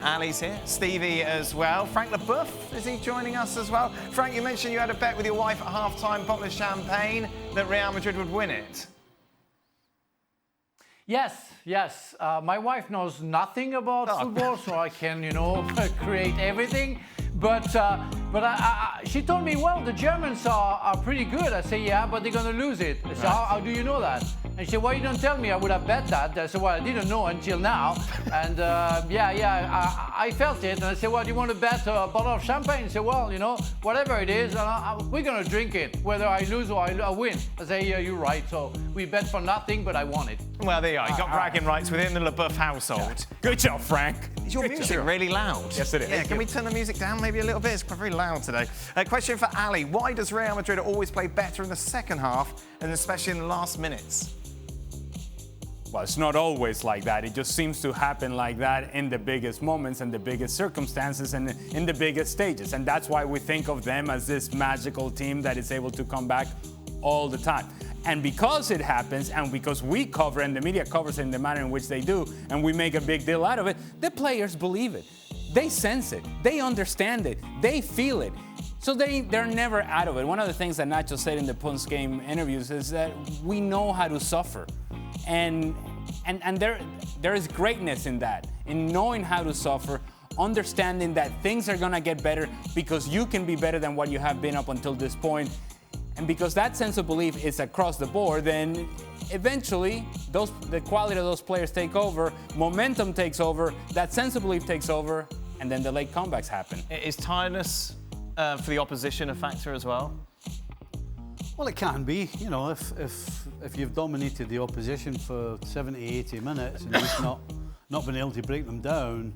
Ali's here, Stevie as well. Frank Leboeuf, is he joining us as well? Frank, you mentioned you had a bet with your wife at half-time, bottle of champagne, that Real Madrid would win it. Yes. My wife knows nothing about football, so I can, create everything. But she told me, well, the Germans are pretty good. I say, yeah, but they're going to lose it. I said, how do you know that? And she said, well, you don't tell me. I would have bet that. I said, well, I didn't know until now. And I felt it. And I said, well, do you want to bet a bottle of champagne? She said, well, whatever it is, we're going to drink it, whether I lose or I win. I say, yeah, you're right. So we bet for nothing, but I won it. Well, there you are. You got bragging rights within the Leboeuf household. Good job, Frank. Is your music really loud? Yes, it is. Yeah, can we turn the music down maybe a little bit? It's very loud today. Question for Ali. Why does Real Madrid always play better in the second half, and especially in the last minutes? Well, it's not always like that. It just seems to happen like that in the biggest moments and the biggest circumstances and in the biggest stages. And that's why we think of them as this magical team that is able to come back all the time. And because it happens, and because we cover and the media covers it in the manner in which they do, and we make a big deal out of it, the players believe it. They sense it. They understand it. They feel it. So they're never out of it. One of the things that Nacho said in the post-game interviews is that we know how to suffer. And there is greatness in that, in knowing how to suffer, understanding that things are going to get better because you can be better than what you have been up until this point. And because that sense of belief is across the board, then eventually the quality of those players take over, momentum takes over, that sense of belief takes over, and then the late comebacks happen. Is tiredness for the opposition a factor as well? Well, it can be. If you've dominated the opposition for 70, 80 minutes and you've not been able to break them down,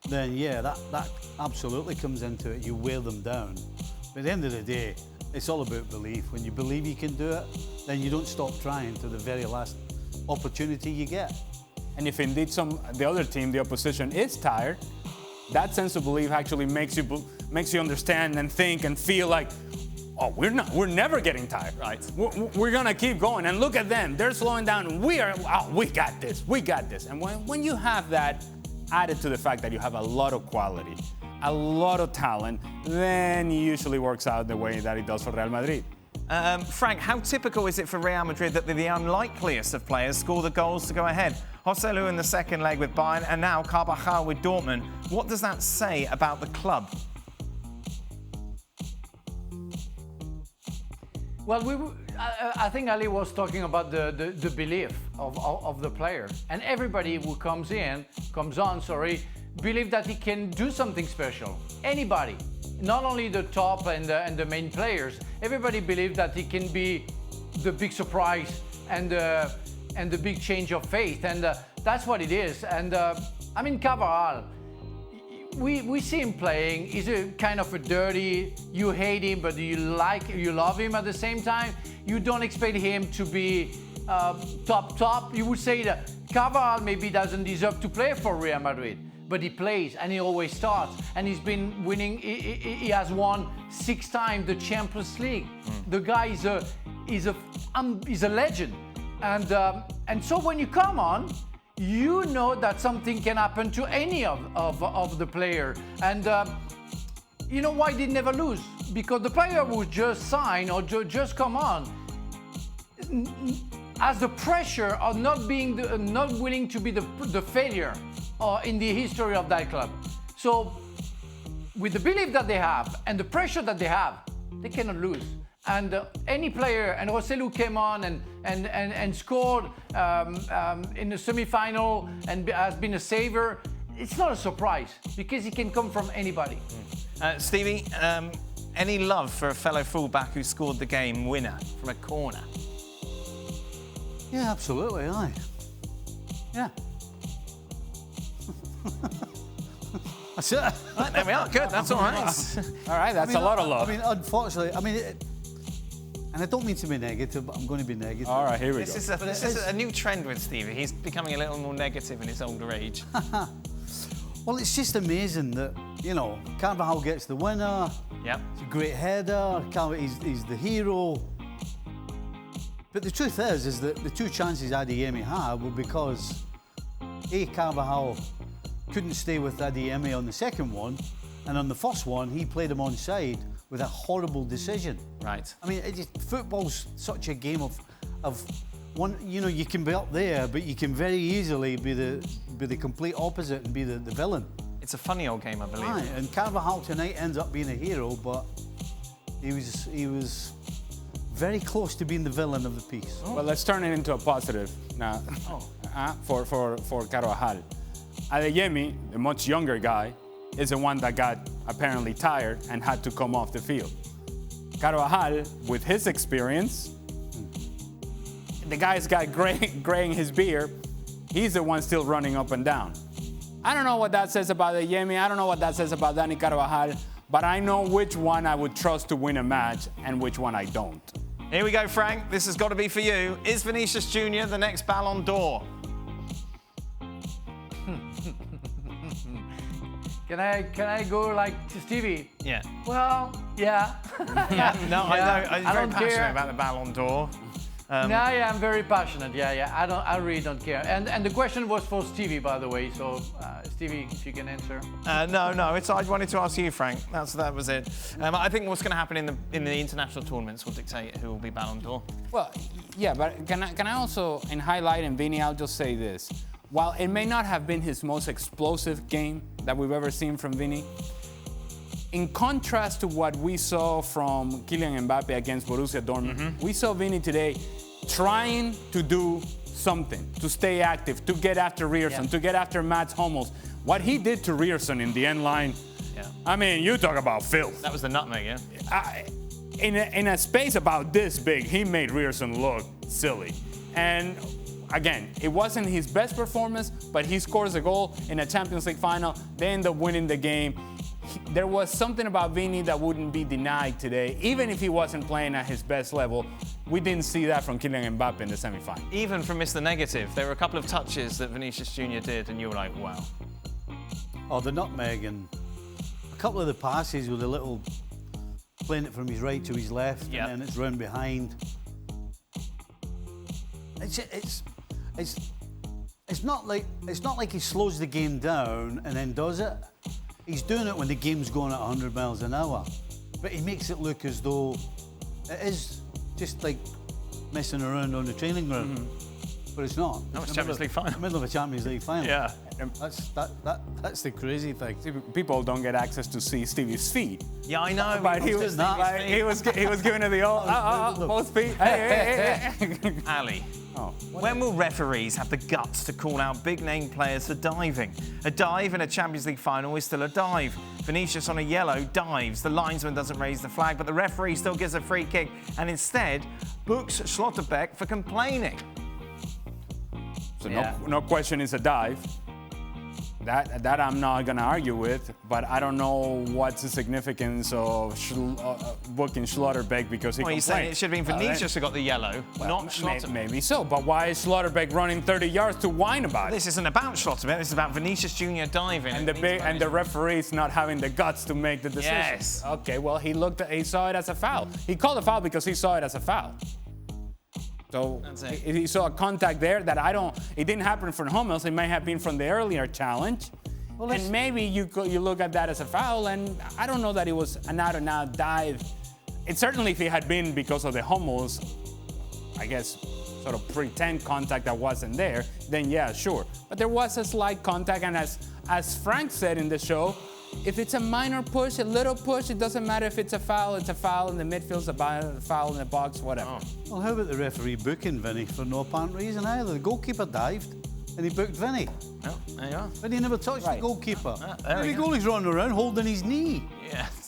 then yeah, that absolutely comes into it. You wear them down. But at the end of the day, it's all about belief. When you believe you can do it, then you don't stop trying to the very last opportunity you get. And if indeed the other team, the opposition, is tired, that sense of belief actually makes you understand and think and feel like, oh, we're never getting tired. Right. We're gonna keep going. And look at them, they're slowing down. We got this. And when you have that added to the fact that you have a lot of quality, a lot of talent, then it usually works out the way that it does for Real Madrid. Frank, how typical is it for Real Madrid that the unlikeliest of players score the goals to go ahead? Joselu in the second leg with Bayern, and now Carvajal with Dortmund. What does that say about the club? Well, I think Ali was talking about the belief of the player. And everybody who comes on, believe that he can do something special. Anybody, not only the top and the main players, everybody believes that he can be the big surprise and the big change of faith. And that's what it is. And Carvajal, we see him playing. He's a kind of a dirty, you hate him, but you love him at the same time. You don't expect him to be top. You would say that Carvajal maybe doesn't deserve to play for Real Madrid, but he plays and he always starts. And he's been winning, he has won 6 times the Champions League. The guy is a legend. And so when you come on, you know that something can happen to any of the player. And you know why they never lose? Because the player who just signed or just come on has the pressure of not willing to be the failure in the history of that club. So with the belief that they have and the pressure that they have, they cannot lose. And any player, and Joselu came on and scored in the semi-final and has been a saver, it's not a surprise because he can come from anybody. Stevie, any love for a fellow fullback who scored the game winner from a corner? Yeah, absolutely, aye. Yeah. That's it. Right, there we are, good, that's all right. All right, that's a lot of love. Unfortunately, and I don't mean to be negative, but I'm going to be negative. All right, here we go. This is a new trend with Stevie. He's becoming a little more negative in his older age. Well, it's just amazing that, Carvajal gets the winner. Yeah. It's a great header. He's the hero. But the truth is that the 2 chances Adeyemi had were because A, Carvajal couldn't stay with Adeyemi on the second one, and on the first one, he played him onside with a horrible decision. Right. I mean, football's such a game of one. You know, you can be up there, but you can very easily be the complete opposite and be the villain. It's a funny old game, I believe. Right, and Carvajal tonight ends up being a hero, but he was very close to being the villain of the piece. Oh. Well, let's turn it into a positive now for Carvajal. Adeyemi, the much younger guy, is the one that got apparently tired and had to come off the field. Carvajal, with his experience, the guy's got gray in his beard. He's the one still running up and down. I don't know what that says about Adeyemi. I don't know what that says about Dani Carvajal, but I know which one I would trust to win a match and which one I don't. Here we go, Frank. This has got to be for you. Is Vinicius Jr. the next Ballon d'Or? Can I go like to Stevie? Yeah. Well, yeah. No, Yeah, I'm I very don't passionate care. about the Ballon d'Or. Yeah, I'm very passionate. Yeah. I really don't care. And the question was for Stevie, by the way. So, Stevie, if you can answer. No. I wanted to ask you, Frank. That was it. I think what's going to happen in the international tournaments will dictate who will be Ballon d'Or. Well, yeah, but can I also, in highlighting Vini, I'll just say this. While it may not have been his most explosive game that we've ever seen from Vini, in contrast to what we saw from Kylian Mbappe against Borussia Dortmund, we saw Vini today trying to do something, to stay active, to get after Rierson, to get after Mats Hummels. What he did to Rierson in the end line, I mean, you talk about filth. That was the nutmeg, yeah? In a space about this big, he made Rierson look silly. And again, it wasn't his best performance, but he scores a goal in a Champions League final. They end up winning the game. There was something about Vini that wouldn't be denied today, even if he wasn't playing at his best level. We didn't see that from Kylian Mbappe in the semi-final. Even from Mr. Negative, there were a couple of touches that Vinicius Jr. did, and you were like, wow. Oh, the nutmeg and a couple of the passes with a little playing it from his right to his left, and then it's round behind. It's not like he slows the game down and then does it. He's doing it when the game's going at 100 miles an hour, but he makes it look as though it is just like messing around on the training ground. But it's not. No, it's Champions League final. Middle of a Champions League final. Yeah. That's the crazy thing. People don't get access to see Stevie's feet. Yeah, I know. But he was giving it the old both feet. Hey. Ali. Oh, When will referees have the guts to call out big-name players for diving? A dive in a Champions League final is still a dive. Vinicius on a yellow dives. The linesman doesn't raise the flag, but the referee still gives a free kick and instead books Schlotterbeck for complaining. So no question it's a dive. That I'm not going to argue with, but I don't know what's the significance of booking Schlotterbeck because he Well, he's saying it should have been Vinicius who got the yellow, not Schlotterbeck. Maybe so, but why is Schlotterbeck running 30 yards to whine about it? This isn't about Schlotterbeck, this is about Vinicius Jr. diving. And the referee's not having the guts to make the decision. Yes. Okay, well, he saw it as a foul. He called a foul because he saw it as a foul. So he saw a contact there that it didn't happen from Hummels, it may have been from the earlier challenge. Well, and maybe you look at that as a foul, and I don't know that it was an out-and-out dive. It certainly, if it had been because of the Hummels, I guess, sort of pretend contact that wasn't there, then yeah, sure. But there was a slight contact, and as Frank said in the show, if it's a minor push, a little push, it doesn't matter if it's a foul in the midfield's a foul in the box, whatever. Oh. Well, how about the referee booking Vinny for no apparent reason either? The goalkeeper dived and he booked Vinny. Oh, there you are. But he never touched the goalkeeper. there we the go. goalie's running around holding his knee. Yes.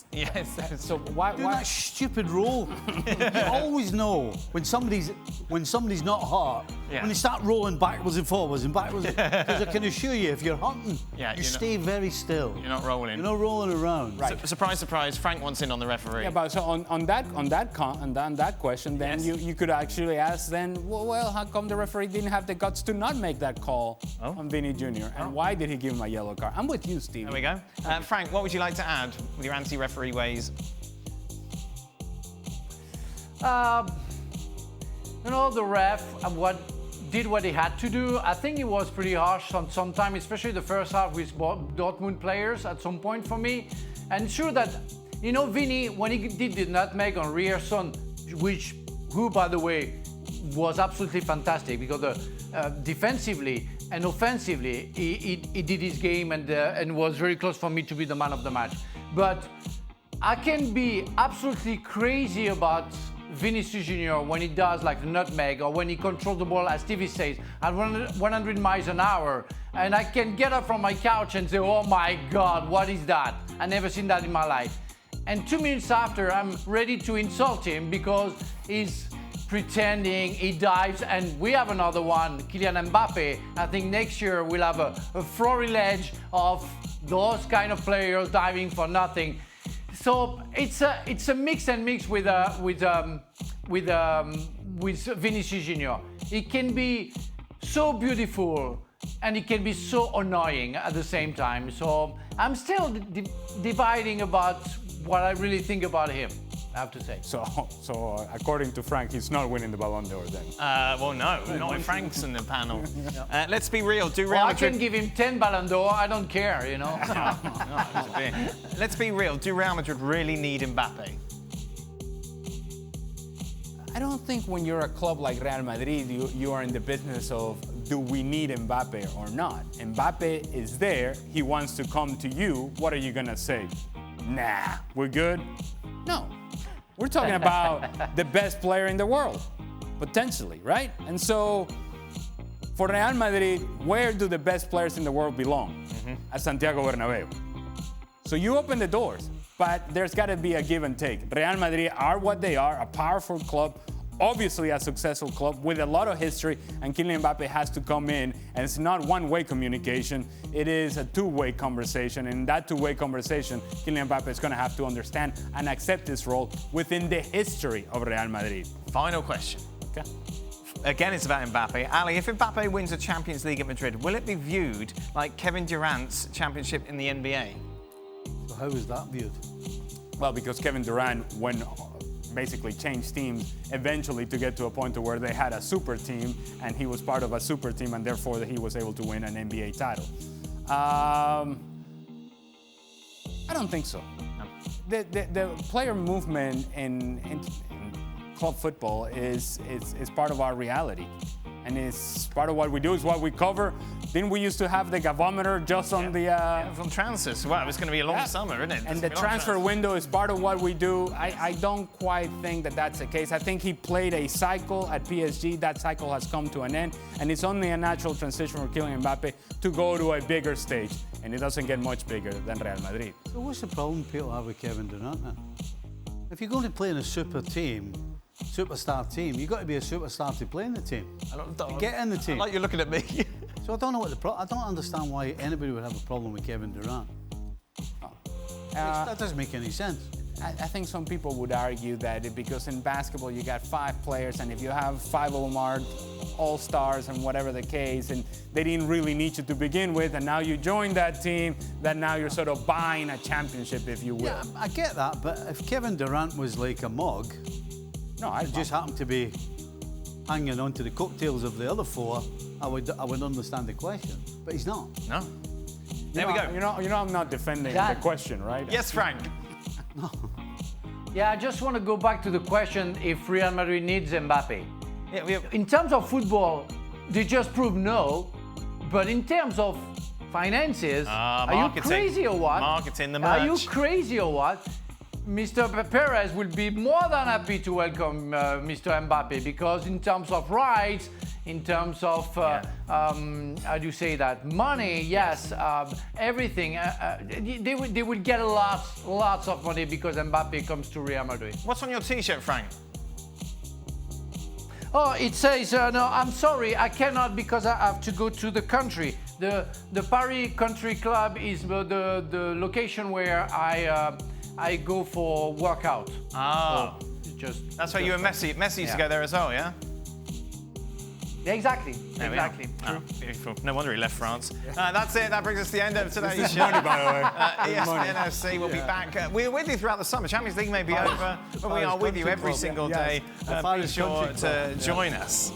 So why that stupid roll. You always know when somebody's not hurt, when they start rolling backwards and forwards, because I can assure you, if you're hunting, you stay very still. You're not rolling. You're not rolling around. Right. Surprise, surprise, Frank wants in on the referee. Yeah, but so on that question, then you could actually ask then, well, how come the referee didn't have the guts to not make that call on Vini Jr. And why did he give him a yellow card? I'm with you, Steve. There we go. Frank, what would you like to add with your anti-referee ways? The ref, what did what he had to do. I think it was pretty harsh on some time, especially the first half with Dortmund players at some point for me. And sure that, you know, Vini, when he did the nutmeg on Rierson, who, by the way, was absolutely fantastic because defensively and offensively, he did his game and was very close for me to be the man of the match. But I can be absolutely crazy about Vinicius Jr. when he does like the nutmeg or when he controls the ball, as Stevie says, at 100 miles an hour. And I can get up from my couch and say, oh my God, what is that? I've never seen that in my life. And 2 minutes after, I'm ready to insult him because he's pretending, he dives, and we have another one, Kylian Mbappe. I think next year we'll have a florilege of those kind of players diving for nothing. So it's a mix and mix with Vinicius Jr. It can be so beautiful and it can be so annoying at the same time. So I'm still dividing about what I really think about him, I have to say. So according to Frank, he's not winning the Ballon d'Or then. Well, no, not if Frank's in the panel. Let's be real. Do Real Madrid... I can give him 10 Ballon d'Or. I don't care, you know. Let's be real. Do Real Madrid really need Mbappe? I don't think when you're a club like Real Madrid, you are in the business of do we need Mbappe or not? Mbappe is there. He wants to come to you. What are you going to say? Nah, we're good? No. We're talking about the best player in the world, potentially, right? And so for Real Madrid, where do the best players in the world belong? At Santiago Bernabeu. So you open the doors, but there's got to be a give and take. Real Madrid are what they are, a powerful club, obviously a successful club with a lot of history, and Kylian Mbappe has to come in, and it's not one-way communication, it is a two-way conversation, and in that two-way conversation, Kylian Mbappe is going to have to understand and accept this role within the history of Real Madrid. Final question. Okay. Again, it's about Mbappe. Ali, if Mbappe wins a Champions League at Madrid, will it be viewed like Kevin Durant's championship in the NBA? So how is that viewed? Well, because Kevin Durant, when basically changed teams eventually to get to a point where they had a super team and he was part of a super team and therefore he was able to win an NBA title. I don't think so. No. The player movement in club football is part of our reality. And it's part of what we do, is what we cover. Didn't we used to have the gavometer just on from transfers? Well, it's going to be a long summer, isn't it? And the transfer window is part of what we do. I don't quite think that that's the case. I think he played a cycle at PSG. That cycle has come to an end. And it's only a natural transition for Kylian Mbappe to go to a bigger stage. And it doesn't get much bigger than Real Madrid. So what's the problem people have with Kevin Durant then? If you're going to play in a superstar team, you've got to be a superstar to play in the team. Get in the team. Like you're looking at me. So I don't know what the problem. I don't understand why anybody would have a problem with Kevin Durant. That doesn't make any sense. I think some people would argue that because in basketball you got 5 players, and if you have 5 of them are all-stars and whatever the case, and they didn't really need you to begin with, and now you join that team, that now you're sort of buying a championship, if you will. Yeah, I get that, but if Kevin Durant was like a mug, I just happened to be hanging on to the cocktails of the other 4, I would understand the question. But he's not. No. There we go. You know I'm not defending the question, right? Yes, Frank. No. Yeah, I just want to go back to the question if Real Madrid needs Mbappe. Yeah, in terms of football, they just proved no. But in terms of finances, are you crazy or what? Marketing, the merch. Are you crazy or what? Mr. Perez will be more than happy to welcome Mr. Mbappe, because in terms of rights, in terms of, how do you say that, money, yes, everything, they will get lots of money because Mbappe comes to Real Madrid. What's on your T-shirt, Frank? Oh, it says, no, I'm sorry, I cannot because I have to go to the country. The Paris Country Club is the location where I go for workout. Ah, so that's why you and Messi used to go there as well, yeah? Yeah, exactly. There exactly. Oh, beautiful. No wonder he left France. That's it. That brings us to the end of today's show. Money, by the way. ESPN FC will be back. We're with you throughout the summer. Champions League may be over, but we are with you every single day. Be sure to join us.